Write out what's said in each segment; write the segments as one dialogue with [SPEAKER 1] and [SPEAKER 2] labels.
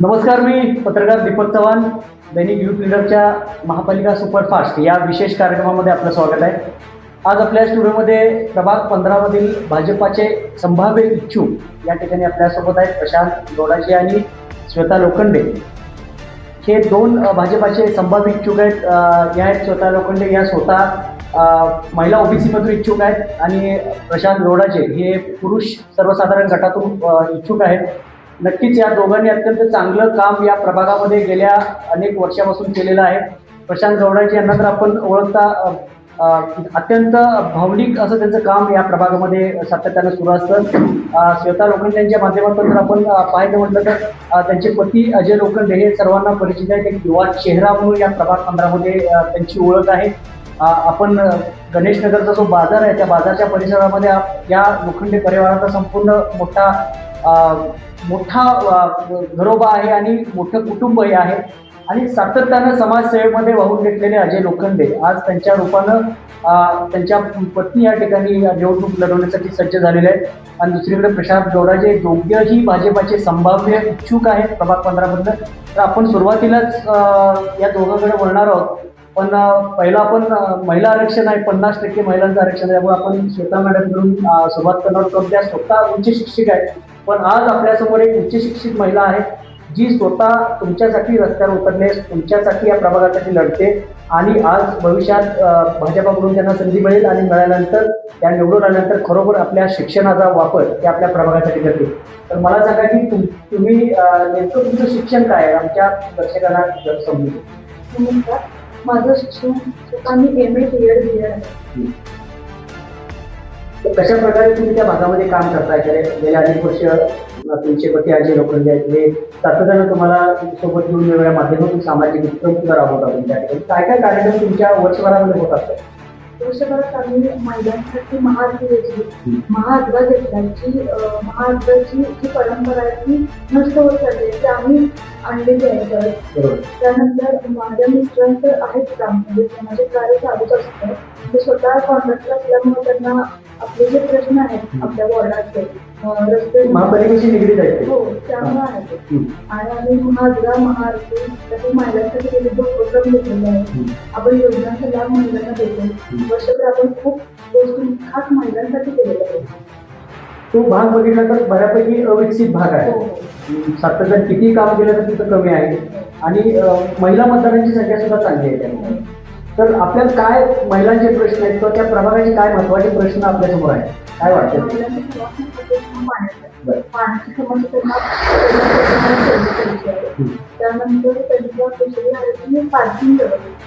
[SPEAKER 1] नमस्कार, मी पत्रकार दीपक चव्हाण. दैनिक युथ लीडरच्या महापालिका सुपरफास्ट या विशेष कार्यक्रमामध्ये आपलं स्वागत आहे. आज आपल्या स्टुडिओमध्ये प्रभाग 15मधील भाजपाचे संभाव्य इच्छुक या ठिकाणी आपल्यासोबत आहेत प्रशांत गौडाजी आणि श्वेता लोखंडे. हे दोन भाजपाचे संभाव्य इच्छुक आहेत. या आहेत श्वेता लोखंडे, या स्वतः महिला ओबीसीमधून इच्छुक आहेत आणि प्रशांत गौडाजे हे पुरुष सर्वसाधारण गटातून इच्छुक आहेत. नक्कीच या दोघांनी अत्यंत चांगलं काम या प्रभागामध्ये गेल्या अनेक वर्षापासून केलेलं आहे. प्रशांत गौडाजी यांना तर आपण ओळखता, अत्यंत भावनिक असं त्यांचं काम या प्रभागामध्ये सातत्यानं सुरू असतं. श्वेता लोखंडे यांच्या माध्यमातून जर आपण पाहायचं म्हटलं तर त्यांचे पती अजय लोखंडे हे सर्वांना परिचित आहेत. एक युवा चेहरा म्हणून या प्रभाग 15मध्ये त्यांची ओळख आहे. आपण गणेशनगरचा जो बाजार आहे त्या बाजारच्या परिसरामध्ये या लोखंडे परिवाराचा संपूर्ण मोठा घरोबा आहे आणि मोठं कुटुंबही आहे. आणि सातत्यानं समाजसेवेमध्ये वाहून घेतलेले अजय लोखंडे आज त्यांच्या रूपानं त्यांच्या पत्नी या ठिकाणी निवडणूक लढवण्यासाठी सज्ज झालेले आहेत. आणि दुसरीकडे प्रशांत गौडाजे दोघेही भाजपाचे संभाव्य इच्छुक आहेत प्रभाग 15मधलं. तर आपण सुरुवातीलाच या दोघांकडे वळणार आहोत. पण पहिलं आपण महिला आरक्षण आहे, 50% महिलांचं आरक्षण आहे, त्यामुळे आपण श्वेता मॅडमकडून सुरुवात करणार आहोत. त्या स्वतः उच्च शिक्षिक आहेत, पण आज आपल्यासमोर एक उच्च शिक्षित महिला आहे जी स्वतः तुमच्यासाठी रस्त्यावर उतरले, तुमच्यासाठी या प्रभागासाठी लढते आणि आज भविष्यात भाजपाकडून त्यांना संधी मिळेल आणि मिळाल्यानंतर त्या निवडून आल्यानंतर खरोखर आपल्या शिक्षणाचा वापर ते आपल्या प्रभागासाठी करते. तर मला सांगा की तुम्ही नेमकं तुमचं शिक्षण काय आहे, आमच्या दर्शकांना समजून.
[SPEAKER 2] नमस्कार, माझं शिक्षण स्वतः मी MA BEd आहे.
[SPEAKER 1] कशा प्रकारे तुम्ही त्या भागामध्ये काम करताय? गेल्या अनेक वर्ष तुमचे पती अजय लोखंडे आहेत, हे सातत्यानं तुम्हाला सोबत घेऊन वेगवेगळ्या माध्यमातून सामाजिक उपक्रम राबवतात. तुमच्या ठिकाणी काय काय कार्यक्रम तुमच्या वर्षभरामध्ये होत असतात?
[SPEAKER 2] वर्षभरात आम्ही महिलांसाठी महाआरती घेतली. महाआरती घेतल्याची महाआरतीची जी परंपरा आहे ती नष्ट होत चालली आहे, ती आम्ही आणलेली आहे. त्यानंतर माझ्या मिस्टरांचं आहेत काम, म्हणजे माझे कार्य चालूच असतं. ते स्वतः कॉन्ट्रॅक्टर असल्यामुळे त्यांना आपले जे प्रश्न आहेत आपल्या वॉर्डाचे रस्ते
[SPEAKER 1] महापालिकेशी निगडीत आहेत.
[SPEAKER 2] हो, त्यामुळे आहेत. आणि आम्ही महाआरती त्याचे महिलांसाठी विविध उपक्रम घेतलेले आहेत. आपण योजनांचा लाभ महिलांना देतो. वर्षभर आपण खूप गोष्टी खास महिलांसाठी केलेल्या आहेत.
[SPEAKER 1] तो भाग बघितला तर बऱ्यापैकी अविकसित भाग आहे. सातत्यानं किती काम केलं तर तिथं कमी आहे आणि महिला मतदारांची संख्या सुद्धा चांगली आहे त्यामुळे. तर आपल्याला काय महिलांचे प्रश्न आहेत किंवा त्या प्रभागाचे काय महत्वाचे प्रश्न आपल्यासमोर आहेत, काय वाटतं?
[SPEAKER 2] पाण्याची समस्या त्यानंतर त्यांच्या दुसरी आहे की पार्किंग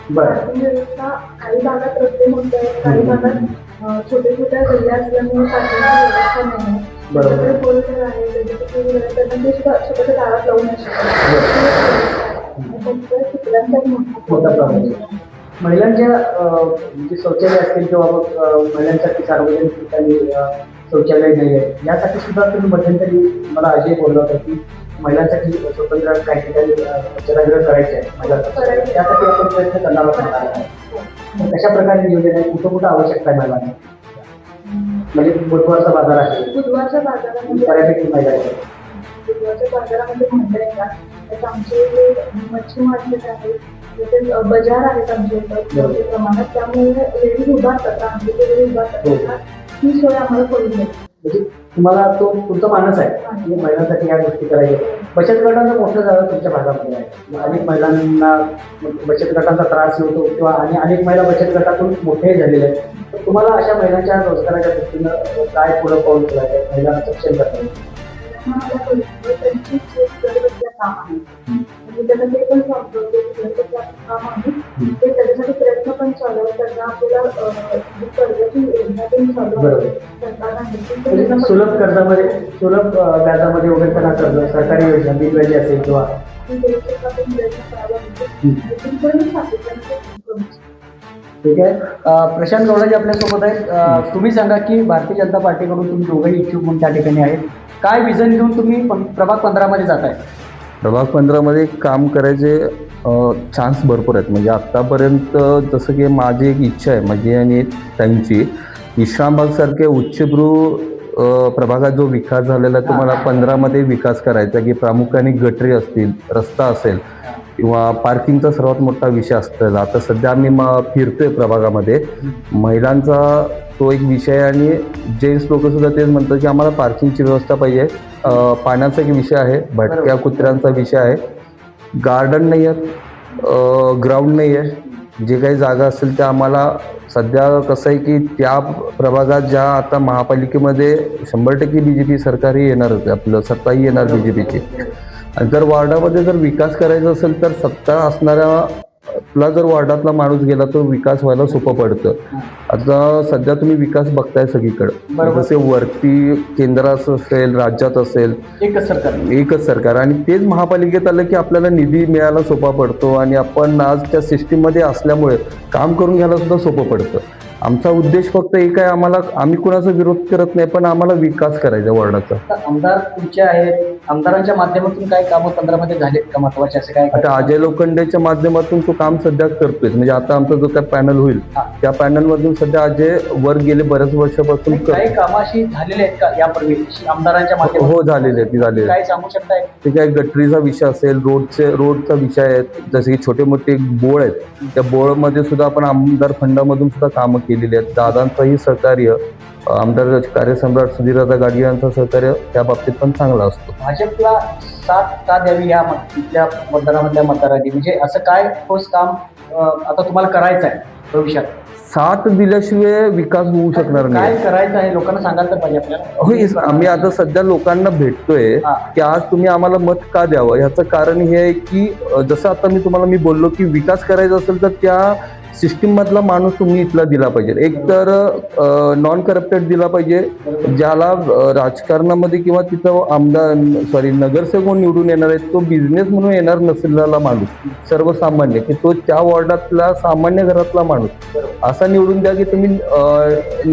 [SPEAKER 2] व्यवस्था. काही भागात रस्ते मोठे आहेत, काही भागात छोट्या छोट्या गल्ल्या असल्यामुळे पार्किंगची व्यवस्था नाही आहे. त्याच्याकडे फोर व्हीलर आहे, त्यांना ते स्वतःच्या दारात लावू नाही शकत.
[SPEAKER 1] मोठा प्रॉब्लेम. महिलांच्या म्हणजे शौचालय असतील किंवा मग महिलांसाठी सार्वजनिक ठिकाणी शौचालय नाही आहे, यासाठी सुद्धा तुम्ही मध्यंतरी मला अजय बोलला होता की महिलांसाठी स्वतंत्र काही ठिकाणी जलगृह करायचे आहे, त्यासाठी आपण प्रयत्न करणार आहोत. कशा प्रकारे नियोजन आहे, कुठं कुठं आवश्यकता आहे महिलांना? म्हणजे बुधवारचा बाजार आहे,
[SPEAKER 2] बुधवारच्या बाजारामध्ये
[SPEAKER 1] बऱ्यापैकी महिला आहेत.
[SPEAKER 2] बुधवारच्या बाजारामध्ये म्हणता येतात. त्यात आमचे मच्छी मार्केट आहे, बजार आहेत आमच्या इथं मोठ्या प्रमाणात, त्यामुळे लेडीज उभारतात, आमचे लेडीज उभारतात. ही सोय आम्हाला करून देते.
[SPEAKER 1] म्हणजे तुम्हाला तो तुमचा मानस आहे की महिलांसाठी या गोष्टी करायच्या. बचत गटाचं मोठं झालं तुमच्या भागामध्ये आहे. अनेक महिलांना बचत गटाचा त्रास होतो किंवा आणि अनेक महिला बचत गटातून मोठे झालेले आहेत. तर तुम्हाला अशा महिलांच्या रोजगाराच्या दृष्टीनं काय पुढं पाऊल करायचं, महिलांना सक्षम करता?
[SPEAKER 2] त्यांची काम आहे, म्हणजे त्यांना ते पण काम आहे, ते त्याच्यासाठी प्रयत्न पण चालू आहे. त्यांना आपल्याला कर्जाची योजना पण चालू आहे. सरकार
[SPEAKER 1] सुलभ कर्जामध्ये, सुलभ व्याजामध्ये वगैरे त्यांना कर्ज, सरकारी योजना दिली असेल किंवा ठीक आहे. प्रशांत गौडाजी आपल्यासोबत आहेत. तुम्ही सांगा की भारतीय जनता पार्टीकडून तुम्ही दोघंही इच्छुक म्हणून त्या ठिकाणी आहेत. काय विजन घेऊन तुम्ही प्रभाग 15मध्ये जात आहे?
[SPEAKER 3] प्रभाग 15मध्ये काम करायचे चान्स भरपूर आहेत. म्हणजे आत्तापर्यंत जसं की माझी एक इच्छा आहे, माझी आणि त्यांची, विश्रामबागसारखे उच्चभ्रू प्रभागात जो विकास झालेला आहे तुम्हाला 15मध्ये विकास करायचा की प्रामुख्याने गटरी असतील, रस्ता असेल किंवा पार्किंगचा सर्वात मोठा विषय असतो. आता सध्या आम्ही फिरतोय प्रभागामध्ये, महिलांचा तो एक विषय आहे आणि जेंट्स लोक सुद्धा तेच म्हणतात की आम्हाला पार्किंगची व्यवस्था पाहिजे. पाण्याचा एक विषय आहे, भटक्या कुत्र्यांचा विषय आहे, गार्डन नाही आहेत, ग्राउंड नाही आहे. जे काही जागा असेल त्या आम्हाला सध्या कसं आहे की त्या प्रभागात ज्या आता महापालिकेमध्ये 100% BJP सरकारही येणार होते, आपलं सत्ताही येणार BJPची. आणि जर वॉर्डामध्ये जर विकास करायचा असेल तर सत्ता असणाऱ्याला जर वॉर्डातला माणूस गेला तर विकास व्हायला सोपं पडतं. आता सध्या तुम्ही विकास बघताय सगळीकडे, जसे वरती केंद्रात असेल, राज्यात असेल, एकच सरकार आणि तेच महापालिकेत आलं की आपल्याला निधी मिळायला सोपा पडतो आणि आपण आज त्या सिस्टीममध्ये असल्यामुळे काम करून घ्यायला सुद्धा सोपं पडतं. आमचा उद्देश फक्त एक आहे, आम्ही कुणाचा विरोध करत नाही, पण आम्हाला विकास करायचा वॉर्डाचा.
[SPEAKER 1] आमदार तुमचे आहेत, आमदारांच्या माध्यमातून काय कामं 15मध्ये झालेत का महत्वाचे असे काय?
[SPEAKER 3] आता अजय लोखंडेच्या माध्यमातून तो काम सध्या करतोय. म्हणजे आता आमचा जो काय पॅनल होईल त्या पॅनलमधून सध्या अजय वर गेले बऱ्याच वर्षापासून
[SPEAKER 1] काही कामाशी झालेले आहेत का यापूर्वी आमदारांच्या माध्यमातून?
[SPEAKER 3] हो, झालेले आहेत.
[SPEAKER 1] काय सांगू शकताय?
[SPEAKER 3] ते काय गटरीचा विषय असेल, रोडचा विषय आहे, जसे की छोटे मोठे बोळ आहेत, त्या बोळमध्ये सुद्धा आपण आमदार फंडामधून सुद्धा कामं केलेली आहेत. दादांचंही सहकार्य, आमदार कार्यसम्राट सुधीरदादा गाडगे यांचं सहकार्य त्या बाबतीत पण चांगला असतो.
[SPEAKER 1] भाजपला साथ का द्यावी या इथल्या मतदारामधल्या मतदारांनी, म्हणजे असं काय ठोस काम आता तुम्हाला करायचं आहे भविष्यात?
[SPEAKER 3] साथ दिल्याशिवाय विकास होऊ शकणार नाही.
[SPEAKER 1] काय करायचं आहे लोकांना सांगायला तर पाहिजे आपल्याला.
[SPEAKER 3] हो, आम्ही आता सध्या लोकांना भेटतोय की आज तुम्ही आम्हाला मत का द्यावं. ह्याचं कारण हे आहे की जसं आता मी बोललो की विकास करायचा असेल तर त्या सिस्टीम मधला माणूस तुम्ही इथला दिला पाहिजे. एक तर नॉन करप्टेड दिला पाहिजे, ज्याला राजकारणामध्ये किंवा तिथं नगरसेवक म्हणून निवडून येणार आहे, तो बिझनेस म्हणून येणार नसलेला माणूस, सर्वसामान्य, की तो त्या वॉर्डातला सामान्य घरातला माणूस असा निवडून द्या की तुम्ही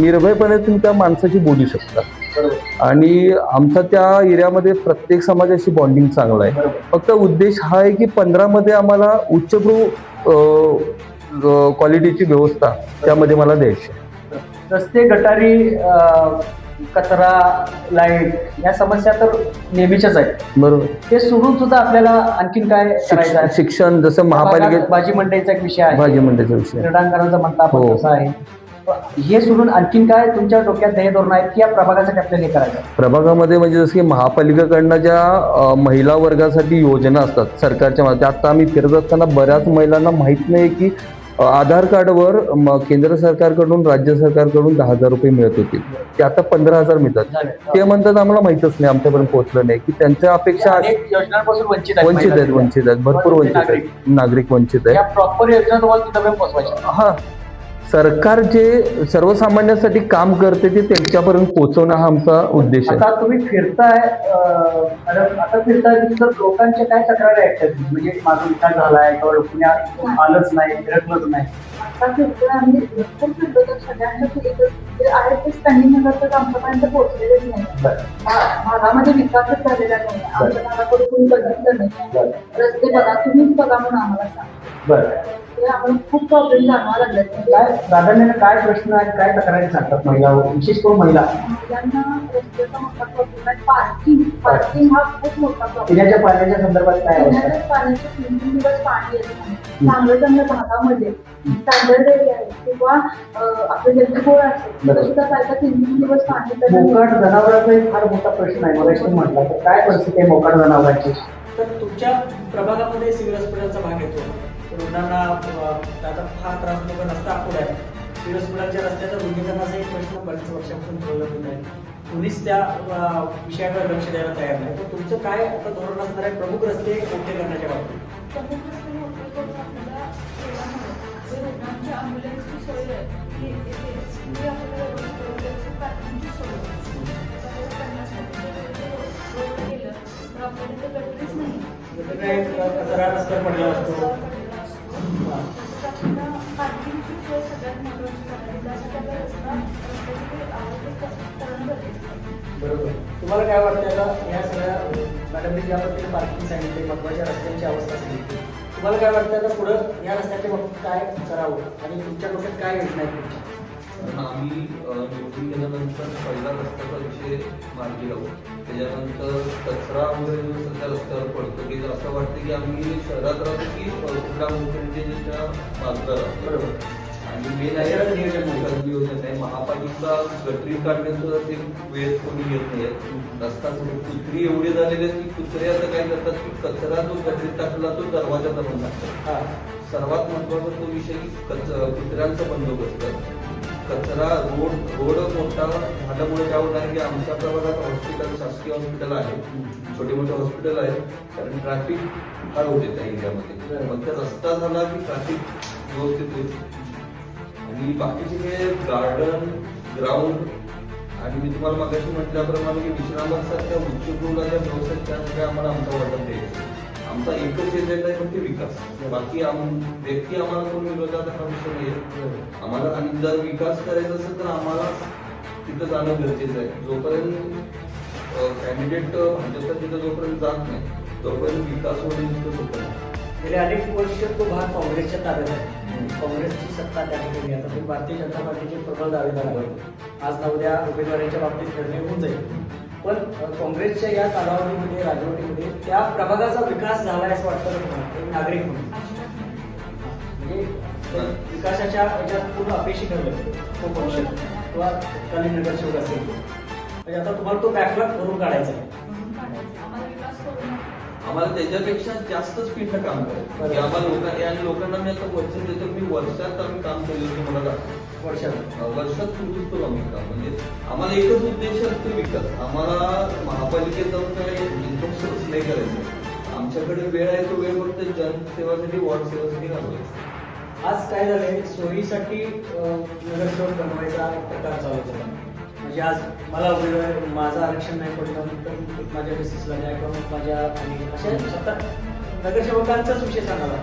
[SPEAKER 3] निर्भयपणे तुम्ही त्या माणसाशी बोलू शकता. आणि आमचा त्या एरियामध्ये प्रत्येक समाजाशी बॉन्डिंग चांगला आहे. फक्त उद्देश हा आहे की 15मध्ये आम्हाला उच्चभ्रू क्वालिटीची व्यवस्था त्यामध्ये मला द्यायची.
[SPEAKER 1] रस्ते, गटारी, कचरा, लाईट या समस्या तर नेहमीच्याच आहेत.
[SPEAKER 3] बरोबर.
[SPEAKER 1] ते सोडून सुद्धा आपल्याला आणखीन काय करायचं आहे?
[SPEAKER 3] शिक्षण, जसं महापालिकेत
[SPEAKER 1] भाजी मंडईचा एक विषय आहे,
[SPEAKER 3] भाजी मंडईचा विषय,
[SPEAKER 1] क्रीडांगणाचा म्हणता आपण तसा आहे. हे सोडून आणखीन काय तुमच्या डोक्यात ध्येय धोरण आहेत की या प्रभागासाठी आपल्याला हे करायचं?
[SPEAKER 3] प्रभागामध्ये म्हणजे जसं की महापालिकेकडनं ज्या महिला वर्गासाठी योजना असतात सरकारच्या माध्यमात, आता आम्ही फिरत असताना बऱ्याच महिलांना माहीत नाही की आधार कार्डवर केंद्र सरकारकडून, राज्य सरकारकडून 10,000 रुपये मिळत होते, ते आता 15,000 मिळतात. ते म्हणतात आम्हाला माहीतच नाही, आमच्यापर्यंत पोहोचलं नाही. की त्यांच्या अपेक्षा
[SPEAKER 1] योजनांपासून वंचित
[SPEAKER 3] आहेत, भरपूर वंचित आहेत, नागरिक वंचित आहेत.
[SPEAKER 1] या प्रॉपर योजना तुम्हाला तिथं पोहोचवायच्या.
[SPEAKER 3] हा, सरकार जे सर्वसामान्यांसाठी काम करते ते त्यांच्यापर्यंत पोहोचवणं हा आमचा उद्देश आहे.
[SPEAKER 1] आता तुम्ही फिरताय तर लोकांच्या काय तक्रारी आहेत, म्हणजे माझा विकास झालाय किंवा लोकांनी आलंच नाही, फिरकलंच नाही?
[SPEAKER 2] आता फिरतोय आम्ही, भरपूर फिरतो, तर सगळ्यांना आहे ते स्टँडिंग नगर आमच्यापर्यंत पोहोचलेलेच नाही. भागामध्ये विकासच झालेला नाही, आमच्या भागाकडे कोणी बघितलं नाही. रस्ते बघा, तुम्हीच बघा म्हणून आम्हाला सांगा. आम्हाला खूप प्रॉब्लेम जाणवा लागले.
[SPEAKER 1] काय प्राधान्याने काय प्रश्न आहेत, काय तक्रारी सांगतात महिला, विशेष करून महिलांना?
[SPEAKER 2] रस्त्याचा मोठा प्रॉब्लेम आहे, पार्किंग हा खूप मोठा प्रॉब्लेम.
[SPEAKER 1] पिण्याच्या पाण्याच्या संदर्भात काय?
[SPEAKER 2] पिण्याच्या पाण्याचे 3 दिवस पाणी येत नाही. चांगल्या भागामध्ये स्टँडर्ड एरिया आहे किंवा आपले जलद गोळ असेल तर सुद्धा काय 3 दिवस पाणी.
[SPEAKER 1] मोकाट जनावरांचा एक फार मोठा प्रश्न आहे, मला म्हटलं तर काय परिस्थिती आहे मोकाट जनावरांची?
[SPEAKER 4] तर तुमच्या प्रभागामध्ये सिव्हिल हॉस्पिटलचा भाग येतो, रुग्णांना त्याचा फार त्रास लोक रस्ता अपुरा आहे. सिव्हिल हॉस्पिटलच्या रस्त्याचा रुंदीकरणाचा एक प्रश्न बऱ्याच वर्षापासून प्रलंबित होत आहे. तुम्हीच त्या विषयाकडे लक्ष द्यायला तयार नाही, तर तुमचं काय आता धोरण असणार आहे प्रमुख रस्ते मोठे करण्याच्या बाबतीत? कचरा रस्त्यावर पडला असतो. बरोबर. तुम्हाला काय वाटतं आता या सगळ्या मॅडमने ज्या पद्धतीने पार्किंग सांगितली, महत्वाच्या रस्त्यांची अवस्था सांगितली, तुम्हाला काय वाटतं आता पुढं या रस्त्याच्या बाबतीत काय करावं आणि तुमच्या डोक्यात काय योजना आहेत तुमच्या?
[SPEAKER 3] कारण आम्ही निवडून गेल्यानंतर पहिला रस्त्याचा विषय मार्गी लावू. त्याच्यानंतर कचरामुळे जो सध्या रस्त्यावर पडतो की असं वाटतं की आम्ही शहरात राहतो की कुठल्या मुख्यमंत्र्यांच्या बाजूला राहतो.
[SPEAKER 1] बरोबर.
[SPEAKER 3] आणि मेन आहे नियोजन आहे. महापालिका गटरी काढण्याचं ते वेळ कोणी येत नाही. रस्ता कुत्री एवढे झालेले आहेत की कुत्रे आता काय करतात की कचरा जो गटरीत टाकला तो दरवाजा धरून टाकतात. सर्वात महत्वाचा तो विषय की कुत्र्यांचा बंदोबस्त. कचरा रोड मोठा झाल्यामुळे काय होणार की आमच्या प्रभागात हॉस्पिटल, शासकीय हॉस्पिटल आहे, छोटे मोठे हॉस्पिटल आहेत, कारण ट्रॅफिक फार होते त्या एरियामध्ये. मग त्या रस्ता झाला की ट्रॅफिक व्यवस्थित होईल. आणि बाकीचे हे गार्डन, ग्राउंड आणि मी तुम्हाला मागाशी म्हटल्याप्रमाणे की विश्रामासारख्या उच्चभ्रूला ज्या व्यवसाय त्यासाठी आम्हाला आमचा वाटप द्यायचा. आमचा एकच एजेंडा आहे फक्त विकास. बाकी व्यक्ती आम्हाला कोण विरोधात हा विषय नाही. आम्हाला आणि जर विकास करायचा असेल तर आम्हाला तिथं जाणं गरजेचं आहे. जोपर्यंत कॅन्डिडेट भाजपचा तिथं जोपर्यंत जात नाही तोपर्यंत विकास होणे तिथं सोपं नाही.
[SPEAKER 1] गेले अनेक वर्ष तो भाग काँग्रेसच्या ताब्यात आहे. काँग्रेसची सत्ता त्या ठिकाणी. आता ते भारतीय जनता पार्टीचे प्रबळ दावेदार आहेत. आज ना उद्या उमेदवारांच्या बाबतीत निर्णय होऊन जाईल. पण काँग्रेसच्या या कालावधीमध्ये, राजवटीमध्ये त्या प्रभागाचा विकास झाला असं वाटतं तुम्हाला एक नागरिक म्हणून? म्हणजे विकासाच्या याच्यात पूर्ण अपेक्षित ठरलं तो पक्ष किंवा तत्कालीन नगरसेवक असेल, म्हणजे आता तुम्हाला तो बॅकलॉग भरून काढायचा आहे.
[SPEAKER 3] आम्हाला त्याच्यापेक्षा जास्त स्पीडनं काम करायचं की आम्हाला लोकांनी. आणि लोकांना मी आता वचन देतो की वर्षात आम्ही काम केलं तुम्हाला दाखवतो. वर्षात सुरूच करू आम्ही काम. म्हणजे आम्हाला एकच उद्देश असतो विकास. आम्हाला महापालिकेत जाऊन काय इन्कम सोर्स नाही करायचं. आमच्याकडे वेळ आहे तो वेळ फक्त जनसेवासाठी, वॉर्ड सेवासाठी घालवायचा.
[SPEAKER 1] आज काय झालंय, सोयीसाठी नगरसेवक बनवायचा प्रकार चालू होता. म्हणजे आज मला माझं आरक्षण नाही पडलं तर माझ्या मिसेसला नाही किंवा माझ्या अशा सतत नगरसेवकांचाच विषय सांगायला.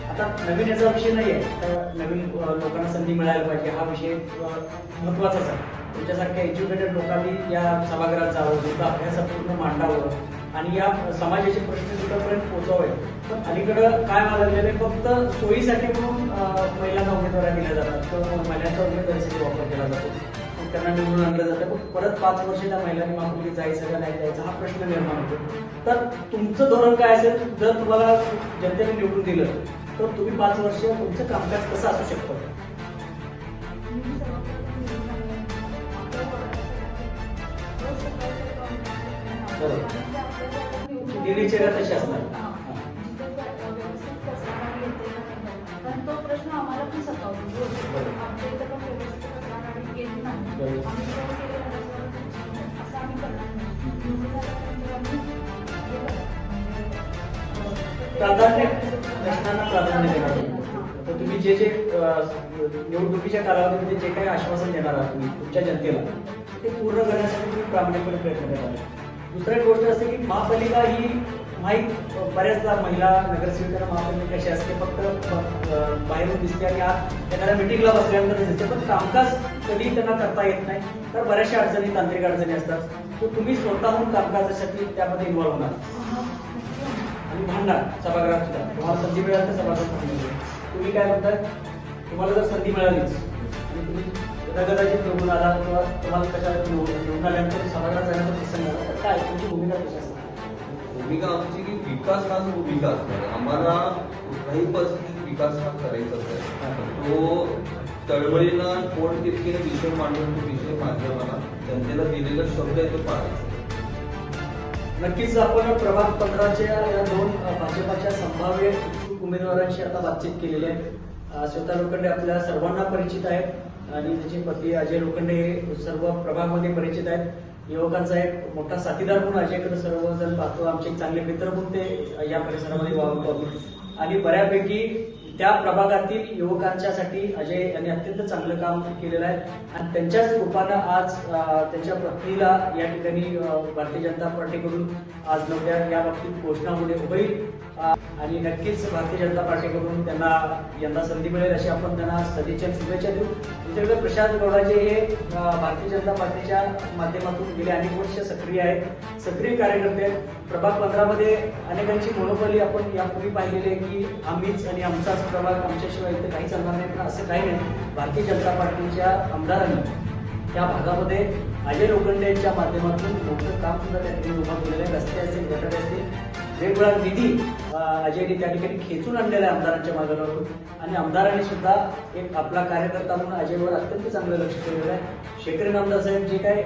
[SPEAKER 1] आता नवीन याचा विषय नाही आहे, तर नवीन लोकांना संधी मिळायला पाहिजे हा विषय महत्त्वाचाच आहे. तुमच्यासारख्या एज्युकेटेड लोकांनी या सभागृहात जावं, तिथं अभ्यासपूर्ण मांडावं आणि या समाजाचे प्रश्न तिथपर्यंत पोहोचावे. पण अलीकडं काय व्हायला लागलेलं आहे, फक्त सोयीसाठी म्हणून महिलांना उमेदवारी दिल्या जातात किंवा महिलांच्या उमेदवारीसाठी वापर केला जातो. त्यांना निवडून आणलं जातं, पण परत 5 वर्ष त्या महिलांनी महापालिकेत जायचं का नाही जायचं हा प्रश्न निर्माण होतो. तर तुमचं धोरण काय असेल, जर तुम्हाला जनतेने निवडून दिलं तर तुम्ही 5 वर्ष तुमचं कामकाज कसं असू शकतं? दिनचर्या तशी असणार.
[SPEAKER 2] पण तो प्रश्न आम्हाला पण सतावतो. आमच्या इथं पण व्यवस्थित केली नाही. आम्ही जेव्हा केलं असं आम्ही करणार
[SPEAKER 1] प्राधान्य प्रश्नांना प्राधान्य देणार. तर तुम्ही जे निवडणुकीच्या कालावधीमध्ये जे काही आश्वासन देणार आहात तुम्ही तुमच्या जनतेला, ते पूर्ण करण्यासाठी तुम्ही प्रामाणिकपणे प्रयत्न करणार. दुसरी गोष्ट असते की महापालिका ही माहीत बऱ्याचदा महिला नगरसेविकांना महापालिका कशी असते, फक्त बाहेरून दिसते आणि आत एखाद्या मिटिंगला बसल्यानंतर दिसते, पण कामकाज कधी त्यांना करता येत नाही. तर बऱ्याचशा अडचणी, तांत्रिक अडचणी असतात. तर तुम्ही स्वतःहून कामकाजासाठी त्यामध्ये इन्व्हॉल्व होणार आणि भांडणार सभागृहात सुद्धा. तुम्हाला संधी मिळाली तर सभागृहात तुम्ही काय म्हणताय, तुम्हाला जर संधी मिळालीच आणि तुम्ही कदाचित निवडून आला किंवा तुम्हाला कशा निवडून आल्यानंतर सभागृहात जाण्याचा प्रसंग आला तर काय तुमची भूमिका कशी असते?
[SPEAKER 3] भूमिका आमची की विकास हाच भूमिका असणार. आम्हाला कुठल्याही परिस्थितीत विकास हा करायचाच आहे. तो तळमळीनं पोट तितकीने विषय मांडून तो विषय माध्यमाला जनतेला दिलेला शब्द आहे तो पाळायचा.
[SPEAKER 1] नक्कीच आपण प्रभाग 15च्या या 2 भाजपाच्या संभाव्य उमेदवारांशी आता बातचीत केलेली आहे. श्वेता लोखंडे आपल्या सर्वांना परिचित आहेत आणि त्याचे पती अजय लोखंडे हे सर्व प्रभागमध्ये परिचित आहेत. युवकांचा एक मोठा साथीदार म्हणून अजयकडे सर्वजण पाहतो. आमचे एक चांगले मित्र म्हणून ते या परिसरामध्ये वावरतो आणि बऱ्यापैकी त्या प्रभागातील युवकांच्यासाठी अजय यांनी अत्यंत चांगलं काम केलेलं आहे आणि त्यांच्याच रूपानं आज त्यांच्या पत्नीला या ठिकाणी भारतीय जनता पार्टीकडून आज नव्या या बाबतीत घोषणा होईल आणि नक्कीच भारतीय जनता पार्टीकडून त्यांना यंदा संधी मिळेल अशी आपण त्यांना सदिच्छा शुभेच्छा देऊ. दुसरीकडे प्रशांत गौडाचे हे भारतीय जनता पार्टीच्या माध्यमातून गेले अनेक वर्ष सक्रिय आहेत, सक्रिय कार्यकर्ते. प्रभाग 15 मध्ये अनेकांची मोनोपॉली आपण यापूर्वी पाहिलेली आहे की आम्हीच आणि आमचाच विकास प्रभाग आमच्याशिवाय इथे काही चालणार नाही, पण असं काही नाही. भारतीय जनता पार्टीच्या आमदारांनी त्या भागामध्ये अजय लोखंडे यांच्या माध्यमातून मोठं काम सुद्धा त्या ठिकाणी उभा केलेलं आहे. रस्ते असतील, गटारे असतील, वेगवेगळा निधी अजयने त्या ठिकाणी खेचून आणलेला आहे आमदारांच्या मागे लागून. आणि आमदारांनी सुद्धा एक आपला कार्यकर्ता म्हणून अजयवर अत्यंत चांगलं लक्ष ठेवलेलं आहे. शेखर आमदार साहेब जे काय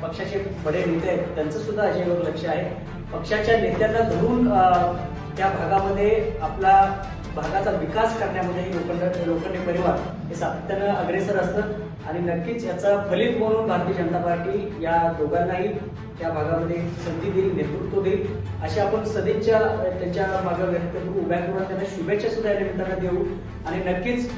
[SPEAKER 1] पक्षाचे बडे नेते आहेत त्यांचं सुद्धा अजयवर लक्ष आहे. पक्षाच्या नेत्यांना धरून त्या भागामध्ये आपला भागाचा विकास करण्यामध्ये लोखंडे परिवार हे सातत्यानं अग्रेसर असतं. आणि नक्कीच याचा फलित म्हणून भारतीय जनता पार्टी या दोघांनाही त्या भागामध्ये संधी देईल, नेतृत्व देईल, अशी आपण सदिच्छा त्यांच्या मागे व्यक्त करू, उभ्या करून त्यांना शुभेच्छा सुद्धा या निमित्तानं देऊ. आणि नक्कीच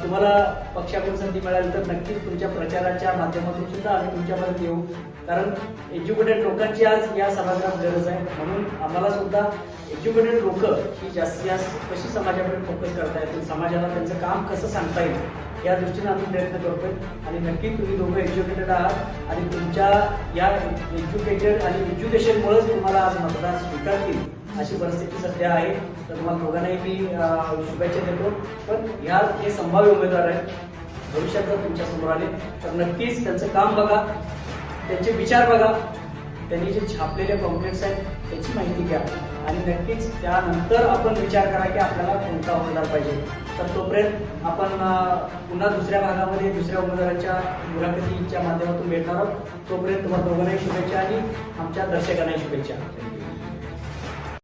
[SPEAKER 1] तुम्हाला पक्षाकडून संधी मिळाली तर नक्कीच तुमच्या प्रचाराच्या माध्यमातून सुद्धा आम्ही तुमच्यापर्यंत येऊ. कारण एज्युकेटेड लोकांची आज या समाजात गरज आहे. म्हणून आम्हाला सुद्धा एज्युकेटेड लोक ही जास्तीत जास्त कशी समाजाकडे फोकस करता येतील, समाजाला त्यांचं काम कसं सांगता येईल या दृष्टीने आम्ही प्रयत्न करतोय. आणि नक्की तुम्ही दोघं एज्युकेटेड आहात आणि तुमच्या या एज्युकेटेड आणि एज्युकेशनमुळेच तुम्हाला आज मतदार स्वीकारतील अशी परिस्थिती सध्या आहे. तर तुम्हाला दोघांनाही मी शुभेच्छा देतो. पण हे संभाव्य उमेदवार आहेत, भविष्यात जर तुमच्या समोर आले तर नक्कीच त्यांचं काम बघा, त्यांचे विचार बघा, त्यांनी जे छापलेले कॉम्प्लेक्स आहेत त्याची माहिती घ्या आणि नक्कीच त्यानंतर आपण विचार करा की आपल्याला कोणता उमेदवार पाहिजे. तर तोपर्यंत आपण पुन्हा दुसऱ्या भागामध्ये दुसऱ्या उमेदवारांच्या मुलाखतीच्या माध्यमातून भेटणार आहोत. तोपर्यंत तुम्हाला दोघांनाही शुभेच्छा आणि आमच्या दर्शकांनाही शुभेच्छा.